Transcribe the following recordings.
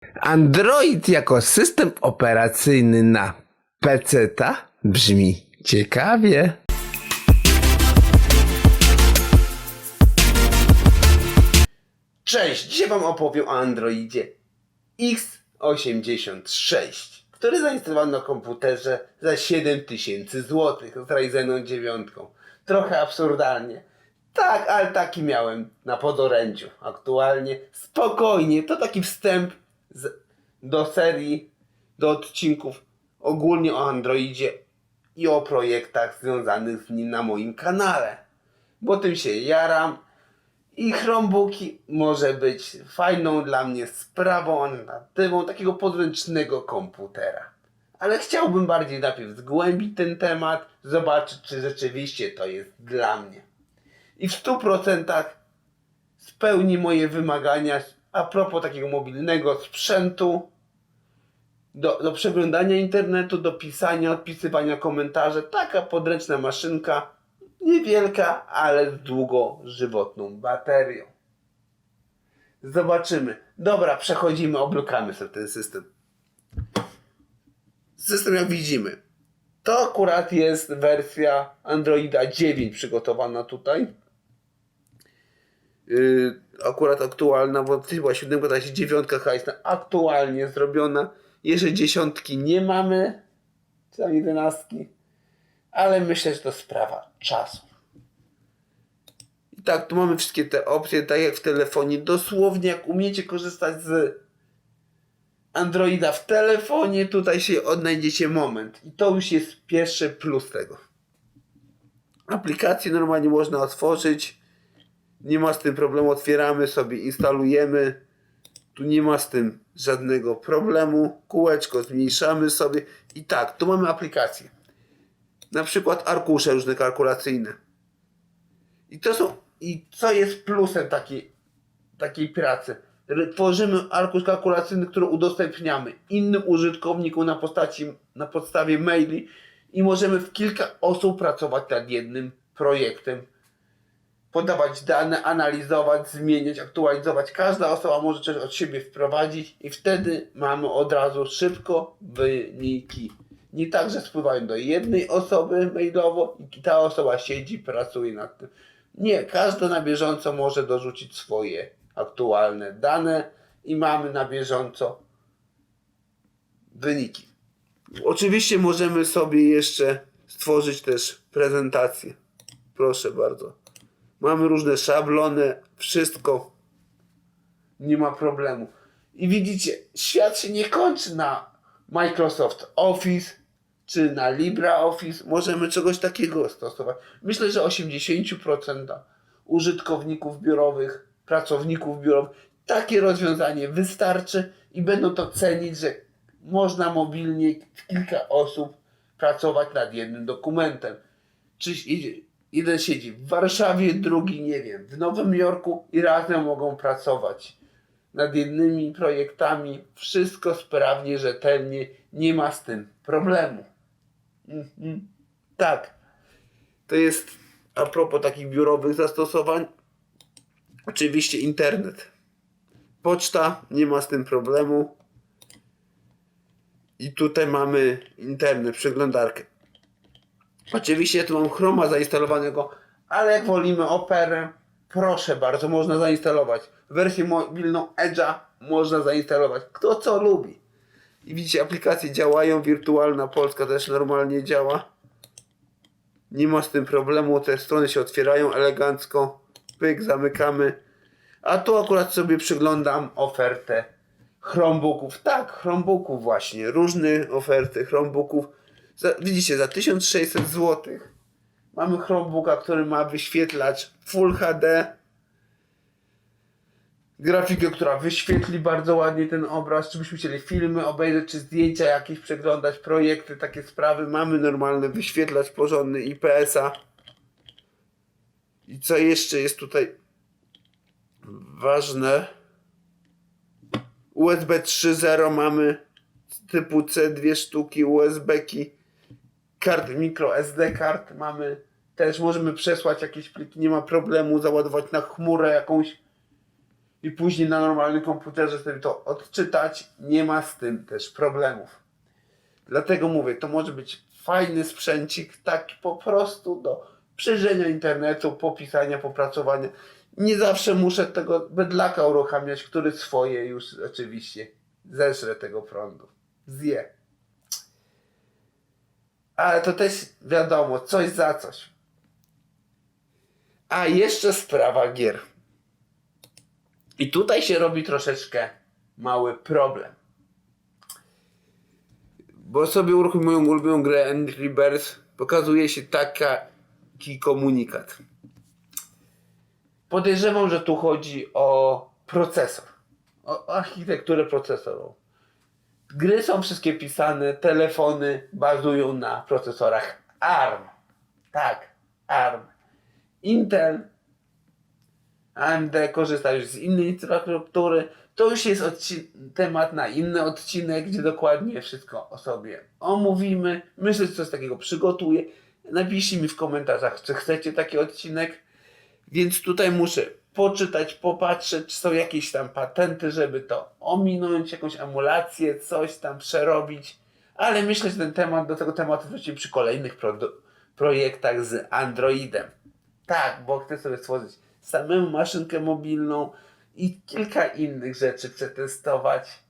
Android jako system operacyjny na PC-ta brzmi ciekawie. Cześć, dzisiaj wam opowiem o Androidzie X86, który zainstalowano na komputerze za 7000 zł z Ryzenem 9. Trochę absurdalnie. Tak, ale taki miałem na podorędziu aktualnie. Spokojnie, to taki wstęp do serii, do odcinków ogólnie o Androidzie i o projektach związanych z nim na moim kanale. Bo tym się jaram i Chromebooki może być fajną dla mnie sprawą, alternatywą takiego podręcznego komputera. Ale chciałbym bardziej najpierw zgłębić ten temat, zobaczyć, czy rzeczywiście to jest dla mnie. I w 100% spełni moje wymagania a propos takiego mobilnego sprzętu do przeglądania internetu, do pisania, odpisywania komentarzy. Taka podręczna maszynka, niewielka, ale z długożywotną baterią. Zobaczymy. Dobra, przechodzimy, oblukamy sobie ten system. System, jak widzimy, to akurat jest wersja Androida 9 przygotowana tutaj. Akurat aktualna, bo była 7, ta się 9 jest aktualnie zrobiona. Jeszcze 10 nie mamy, czy tam 11, ale myślę, że to sprawa czasu. I tak, tu mamy wszystkie te opcje, tak jak w telefonie. Dosłownie jak umiecie korzystać z Androida w telefonie, tutaj się odnajdziecie moment. I to już jest pierwszy plus tego. Aplikację normalnie można otworzyć. Nie ma z tym problemu, otwieramy sobie, instalujemy. Tu nie ma z tym żadnego problemu. Kółeczko zmniejszamy sobie. I tak, tu mamy aplikację. Na przykład arkusze różne kalkulacyjne. I co jest plusem takiej pracy? Tworzymy arkusz kalkulacyjny, który udostępniamy innym użytkownikom na podstawie maili i możemy w kilka osób pracować nad jednym projektem. Podawać dane, analizować, zmieniać, aktualizować. Każda osoba może coś od siebie wprowadzić i wtedy mamy od razu szybko wyniki. Nie tak, że spływają do jednej osoby mailowo i ta osoba siedzi, pracuje nad tym. Nie, każdy na bieżąco może dorzucić swoje aktualne dane i mamy na bieżąco wyniki. Oczywiście możemy sobie jeszcze stworzyć też prezentację. Proszę bardzo. Mamy różne szablony, wszystko. Nie ma problemu. I widzicie, świat się nie kończy na Microsoft Office czy na LibreOffice. Możemy czegoś takiego stosować. Myślę, że 80% użytkowników biurowych, pracowników biurowych takie rozwiązanie wystarczy i będą to cenić, że można mobilnie w kilka osób pracować nad jednym dokumentem. Jeden siedzi w Warszawie, drugi, nie wiem, w Nowym Jorku i razem mogą pracować nad jednymi projektami. Wszystko sprawnie, rzetelnie, nie ma z tym problemu. Tak, to jest a propos takich biurowych zastosowań. Oczywiście internet. Poczta, nie ma z tym problemu. I tutaj mamy internet, przeglądarkę. Oczywiście tu mam Chroma zainstalowanego, ale jak wolimy Operę, proszę bardzo, można zainstalować. Wersję mobilną Edge'a można zainstalować. Kto co lubi. I widzicie, aplikacje działają, wirtualna Polska też normalnie działa. Nie ma z tym problemu, te strony się otwierają elegancko. Pyk, zamykamy. A tu akurat sobie przyglądam ofertę Chromebooków. Tak, Chromebooków właśnie. Różne oferty Chromebooków. Widzicie, za 1600 zł mamy Chromebooka, który ma wyświetlacz Full HD. Grafikę, która wyświetli bardzo ładnie ten obraz. Czy byśmy chcieli filmy obejrzeć, czy zdjęcia jakieś przeglądać, projekty, takie sprawy. Mamy normalny wyświetlacz porządny IPS-a. I co jeszcze jest tutaj ważne? USB 3.0 mamy typu C, 2 sztuki, USB-ki. Kart micro SD kart mamy też, możemy przesłać jakieś pliki, nie ma problemu, załadować na chmurę jakąś i później na normalnym komputerze sobie to odczytać, nie ma z tym też problemów. Dlatego mówię, to może być fajny sprzęcik, taki po prostu do przejrzenia internetu, popisania, popracowania. Nie zawsze muszę tego bydlaka uruchamiać, który swoje już oczywiście zeżre tego prądu. Zje. Ale to też wiadomo, coś za coś. A jeszcze sprawa gier. I tutaj się robi troszeczkę mały problem. Bo sobie uruchomiłem moją ulubioną grę Angry Birds, pokazuje się taki komunikat. Podejrzewam, że tu chodzi o procesor. O architekturę procesorową. Gry są wszystkie pisane, telefony bazują na procesorach ARM. Tak, ARM. Intel, AMD korzysta już z innej infrastruktury. To już jest temat na inny odcinek, gdzie dokładnie wszystko o sobie omówimy. Myślę, że coś takiego przygotuję. Napiszcie mi w komentarzach, czy chcecie taki odcinek. Więc tutaj muszę poczytać, popatrzeć, czy są jakieś tam patenty, żeby to ominąć, jakąś emulację, coś tam przerobić. Ale myślę, że do tego tematu wrócimy przy kolejnych projektach z Androidem. Tak, bo chcę sobie stworzyć samą maszynkę mobilną i kilka innych rzeczy przetestować.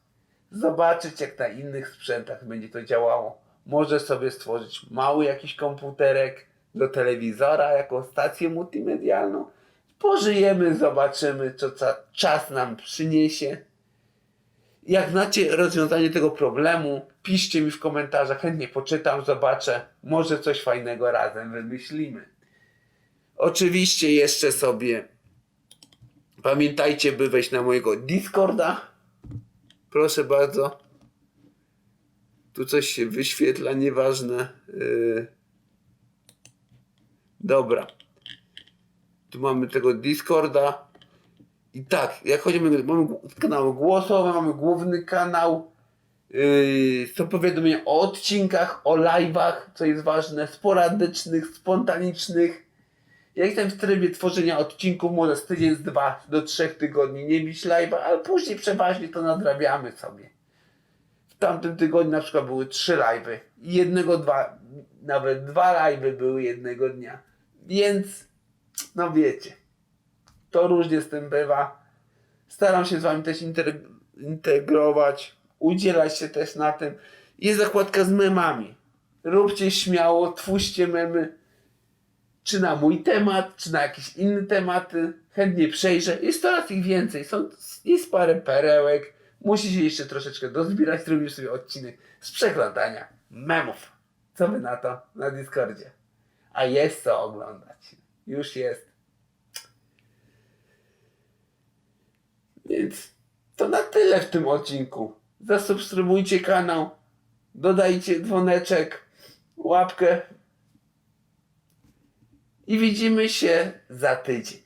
Zobaczyć, jak na innych sprzętach będzie to działało. Może sobie stworzyć mały jakiś komputerek do telewizora, jako stację multimedialną. Pożyjemy, zobaczymy, co czas nam przyniesie. Jak znacie rozwiązanie tego problemu, piszcie mi w komentarzach, chętnie poczytam, zobaczę. Może coś fajnego razem wymyślimy. Oczywiście jeszcze sobie pamiętajcie, by wejść na mojego Discorda. Proszę bardzo. Tu coś się wyświetla, nieważne. Dobra. Tu mamy tego Discorda. I tak, jak chodzimy, mamy kanały głosowe, mamy główny kanał. Są powiadomienia o odcinkach, o live'ach, co jest ważne, sporadycznych, spontanicznych. Ja jestem w trybie tworzenia odcinków, może z tydzień, z 2 do 3 tygodni nie mieć live'a, ale później przeważnie to nadrabiamy sobie. W tamtym tygodniu na przykład były 3 live'y. Nawet 2 live'y były jednego dnia. Więc, no wiecie, to różnie z tym bywa. Staram się z wami też integrować, udzielać się też na tym. Jest zakładka z memami. Róbcie śmiało, twórzcie memy. Czy na mój temat, czy na jakieś inne tematy. Chętnie przejrzę. Jest coraz ich więcej. Jest parę perełek. Musicie jeszcze troszeczkę dozbierać. Zrobimy sobie odcinek z przeglądania memów. Co wy na to na Discordzie? A jest co oglądać. Już jest. Więc to na tyle w tym odcinku. Zasubskrybujcie kanał. Dodajcie dzwoneczek. Łapkę. I widzimy się za tydzień.